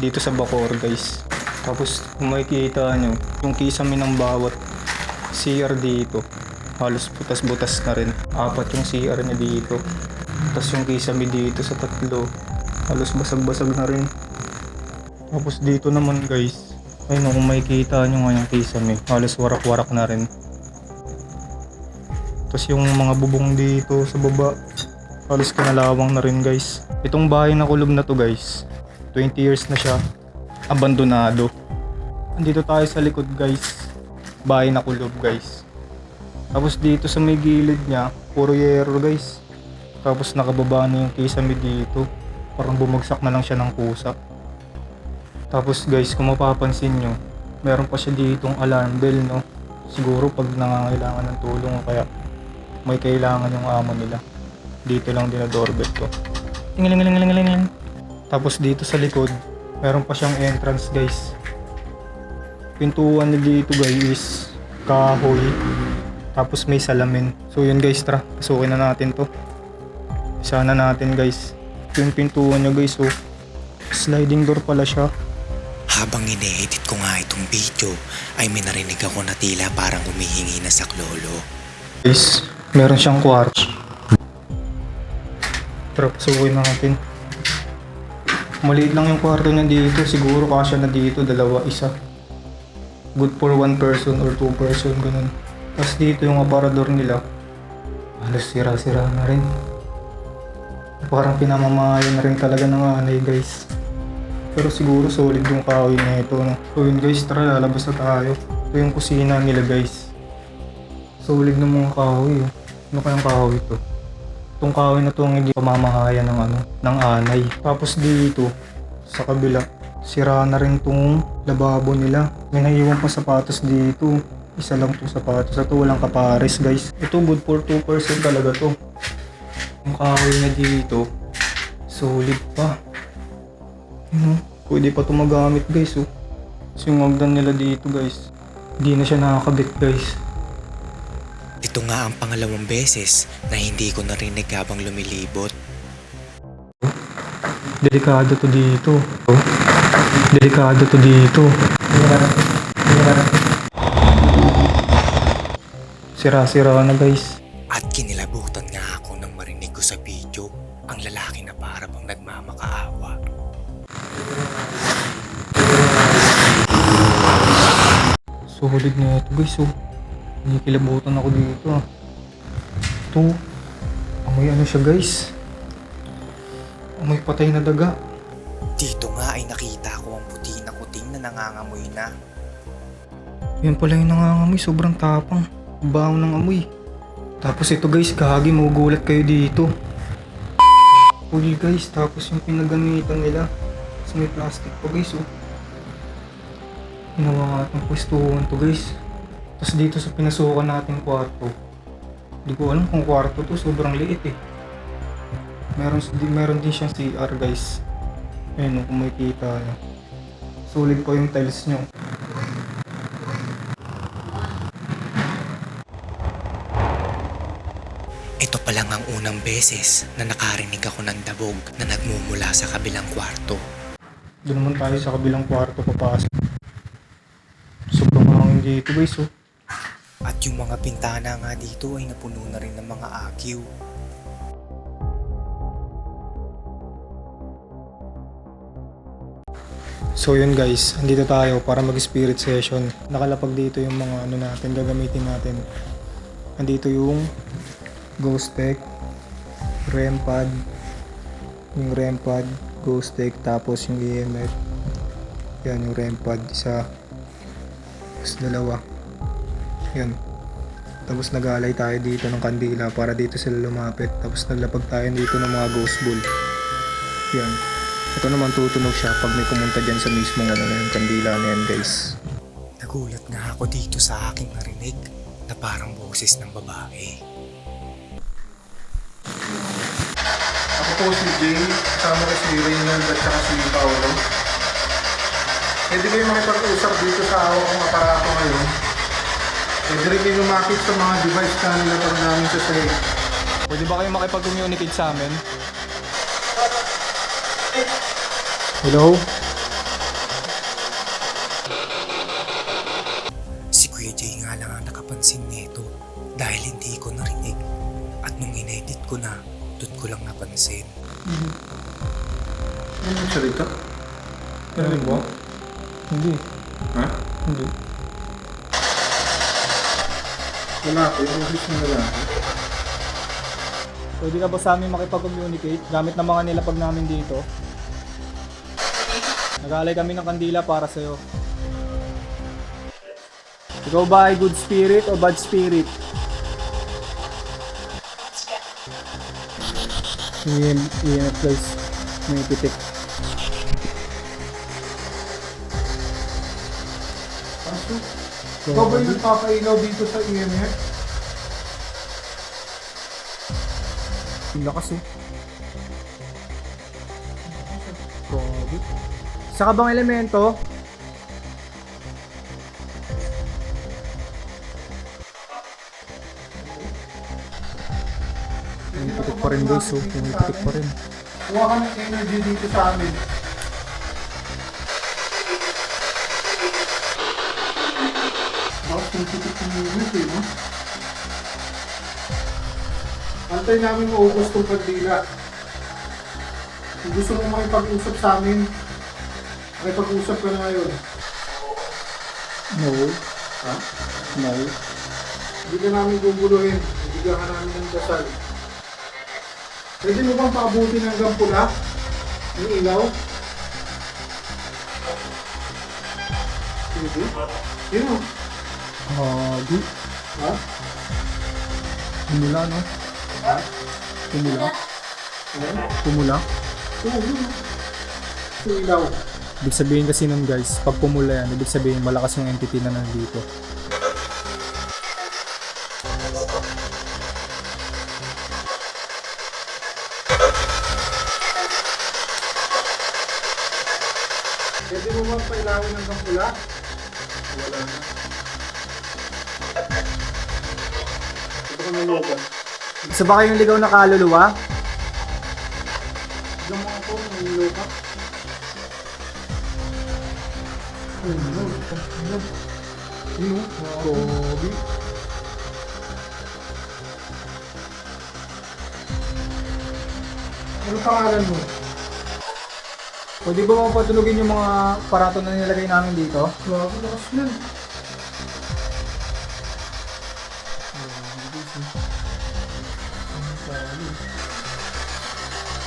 dito sa Bacoor guys. Tapos kung makikita nyo, yung kisame ng bawat CR dito, halos butas-butas na rin. 4 yung CR niya dito. Tapos yung kisame dito sa 3, halos basag-basag na rin. Tapos dito naman guys, ayun kung makikita nyo nga yung kisame, halos warak-warak na rin. Tapos yung mga bubong dito sa baba, halos kinalawang na rin guys. Itong bahay na kulob na to guys, 20 years na siya, abandonado. Andito tayo sa likod guys, bahay na kulob guys. Tapos dito sa may gilid niya, puro yero guys. Tapos nakababa na yung kisame dito, parang bumagsak na lang siya ng kusa. Tapos guys, kung mapapansin nyo, meron pa siya ditong alarm bell, no? Siguro pag nangangailangan ng tulong o kaya may kailangan yung amo nila, dito lang din na doorbell to. Tingaling. Tapos dito sa likod, meron pa siyang entrance guys. Pintuan niya dito guys is kahoy, tapos may salamin. So yun guys, tara, pasukin na natin to. Sana natin guys. Yung pintuan niya guys, oh, sliding door pala siya. Habang ine-edit ko nga itong video, ay may narinig ako na tila parang humihingi na sa klolo. Guys, meron siyang kwarto. Tara, pasukin natin. Maliit lang yung kwarto niya dito. Siguro kasya na dito, 2, 1. Good for 1 person or 2 person, ganun. Tapos dito yung aparador nila, halos sira-sira na rin. Parang pinamamayan na rin talaga ng anay guys. Pero siguro solid yung kahoy na ito, no? So yun guys, tara, lalabas na tayo. Ito yung kusina nila guys. Solid ng mga kahoy, oh. Ano kayang kahoy ito? Itong kahoy na to ang hindi pamamahayan ng anay. Tapos dito, sa kabila, sira na rin tong lababo nila. May naiwan pa sapatos dito. Isa lang tong sapatos. Ito walang kapares guys. Ito good for 2% talaga to. Yung kahoy na dito, solid pa. Pwede pa ito magamit guys, oh. Kasi yung hagdan nila dito guys, hindi na siya nakakabit guys. Ito nga ang pangalawang beses na hindi ko narinig habang lumilibot. Delikado to dito. Delikado to dito. Sira-sira na guys. At kinilabutan nga ako nang marinig ko sa video ang lalaki na para bang nagmamakaawa. Solid na ito guys, oh. Kinikilabutan ako dito, ah. Ito, amoy ano siya guys, amoy patay na daga. Dito nga ay nakita ko ang puti na kuting na nangangamoy na. Yan pala yung nangangamoy, sobrang tapang. Baho ng amoy. Tapos ito guys, gagi, magugulat kayo dito. Huli guys, tapos yung pinagamitan nila, tapos may plastic pa guys, oh. Ginawa nga itong pwestuhan to guys. Tapos dito sa pinasukan natin kwarto, hindi ko alam kung kwarto to, sobrang liit eh. Meron din siyang CR guys. Ayun, kung makikita nyo, solid pa yung tiles nyo. Ito pa lang ang unang beses na nakarinig ako ng dabog na nagmumula sa kabilang kwarto. Doon naman tayo sa kabilang kwarto papasok. Sobrang hangin dito guys, oh. At yung mga pintana nga dito ay napuno na rin ng mga akiw. So yun guys, andito tayo para mag-spirit session. Nakalapag dito yung mga ano natin, gagamitin natin. Andito yung ghost tech, REM pad, yung REM pad, ghost tech, tapos yung EMF. Yan yung REM pad, isa, tapos 2. Yan. Tapos nag-aalay tayo dito ng kandila para dito sila lumapit. Tapos naglapag tayo dito ng mga ghost ball. Yan. Ito naman tutunog siya pag may pumunta dyan sa mismong yung kandila na yan guys. Nagulat nga ako dito sa aking narinig na parang boses ng babae. Ako po si Jay, kasama ko si Reynald at saka si Paolo. Pwede kayo makipag-usap dito sa hawak kong aparato ngayon. Pwede rin kayo lumakit sa mga device na nilapag namin sa sahig. Pwede ba kayo makipag-communicate sa amin? Hello? nakapansin nito dahil hindi ko narinig. At nung inedit ko na, doon ko lang napansin. Ano yung salita? Narinig mo? Hindi. Ha? Hindi. Lalaki, yung English na lalaki. Pwede ka ba sa amin makipag-communicate gamit ng mga nilapag namin dito? Nag-aalay kami ng kandila para sa'yo. Ikaw ba ay good spirit o bad spirit? EMF guys. May pitik. Kaso, ikaw ba yung nagpapailaw dito sa EMF? Ang lakas eh. Grabe. Isa ka bang elemento? Pinipitik pa rin guys, oh. Pinipitik pa rin. Kuha ka ng energy dito sa amin. Bakit yung titik ng unit eh, no? Antay namin maubos tong kandila. Kung gusto mo makipag-usap sa amin, makipag-usap ka na ngayon. No. Ha? No. Hindi ka namin guguluhin. Bibigyan ka namin ng dasal. Pwede mo bang paabuti ng gampula? Yung ilaw? Pwede? Yun o. Hagi. Ha? Tumula, no? Ha? Tumula. Ano? Tumula. Oo, yun o. Yung ilaw. Ibig sabihin kasi nun guys, pag pumula yan, ibig sabihin malakas yung entity na nandito. Pwede mo bang pailawin ng gampula? Wala na. Ito ka ng logan. Isa ba kayong ligaw na kaluluwa? Diyan mo ako ng logan. Yun o. Kobe. Ano pangalan mo? Pwede ba mo patulugin yung mga aparato na nilagay namin dito? Grabe, lakas yan.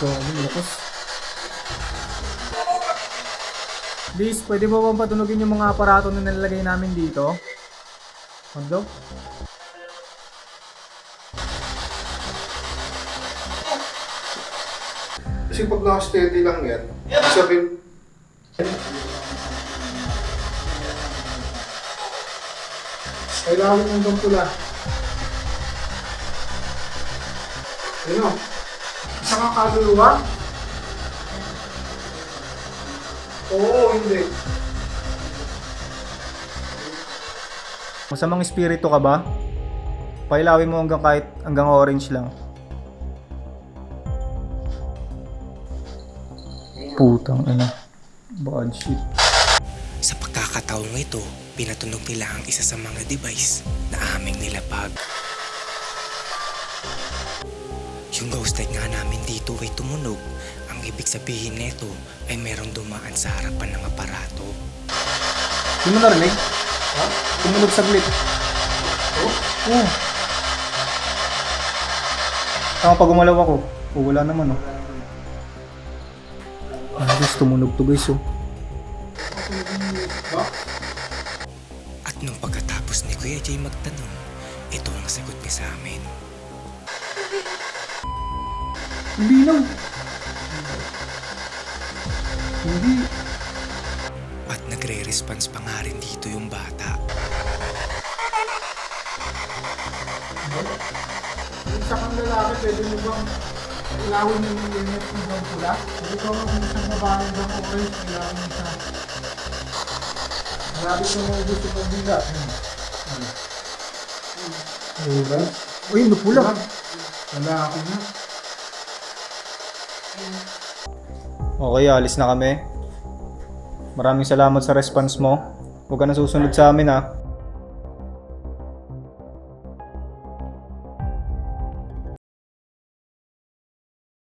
Kobe, lakas. Please, pwede ba bang patulugin yung mga aparato na nilagay namin dito? Ano? Kasi pag naka-steady lang yan, sabihin, kailangan ng gampula. Ano? Isa kang kaluluwa? Oo, hindi. Masamang espiritu ka ba? Pailawin mo hanggang orange lang. Putang ina. Bad shit. Sa pagkakataong ito, pinatunog nila ang isa sa mga device na aming nilapag. Yung ghost light nga namin dito ay tumunog. Ang ibig sabihin nito ay merong dumaan sa harapan ng aparato. Hindi mo narinig? Ha? Tumunog saglit. Oo? Oo. Tama pag gumalaw ako. Wala naman oh. Guys, tumunog to guys oh. Ba? At nung pagkatapos ni Kuya Jay magtanong, ito ang sagot niya sa amin. Hindi lang. Hindi. At nagre-response pa nga rin dito yung bata. Isa kang lalaki, pwede mo bang ilawin yung unit ng gampula? Pwede ko ang isang babae ng orange, ilawin mo siya. Marami ko na gusto kong biga. Diba? Uy, napula. Wala ako na. Okay, alis na kami. Maraming salamat sa response mo. Huwag ka na susunod sa amin ha.